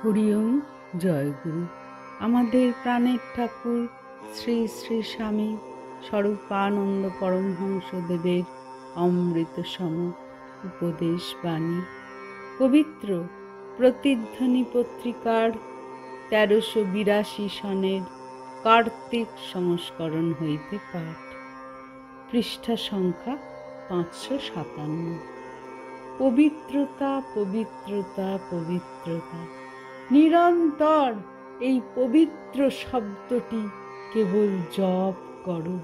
হরি ওম। জয় গুরু। আমাদের প্রাণের ঠাকুর শ্রী শ্রী স্বামী স্বরূপানন্দ পরমহংসদেবের অমৃতসম উপদেশ বাণী পবিত্র প্রতিধ্বনি পত্রিকার ১৩৮২ সনের কার্তিক সংস্করণ হইতে পাঠ। পৃষ্ঠা সংখ্যা ৫৫৭। পবিত্রতা, পবিত্রতা, পবিত্রতা। নিরন্তর এই পবিত্র শব্দটি কেবল জপ করো।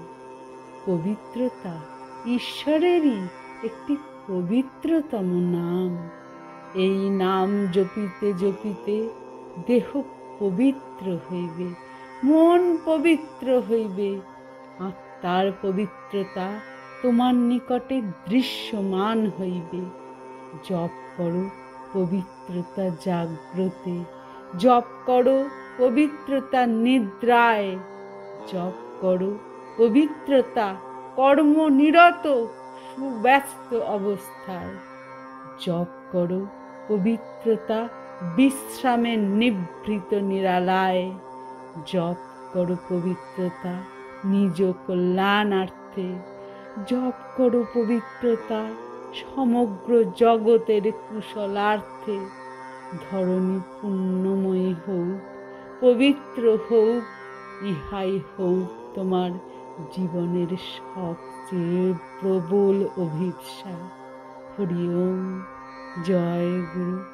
পবিত্রতা ঈশ্বরেরই একটি পবিত্রতম নাম। এই নাম জপিতে জপিতে দেহ পবিত্র হইবে, মন পবিত্র হইবে, আত্মার পবিত্রতা তোমার নিকটে দৃশ্যমান হইবে। জপ করো পবিত্রতা জাগ্রতে, জপ করো পবিত্রতা নিদ্রায়, জপ করো পবিত্রতা কর্মনিরত সুব্যস্ত অবস্থায়, জপ করো পবিত্রতা বিশ্রামের নিভৃত নিরালায়, জপ করো পবিত্রতা নিজ কল্যাণার্থে, জপ করো পবিত্রতা সমগ্র জগতের কুশলার্থে। ধরণী পুণ্যময়ী হোক, পবিত্র হোক, ইহাই হোক তোমার জীবনের সবচেয়ে প্রবল অভিপ্সা। হরি ওম। জয় গুরু।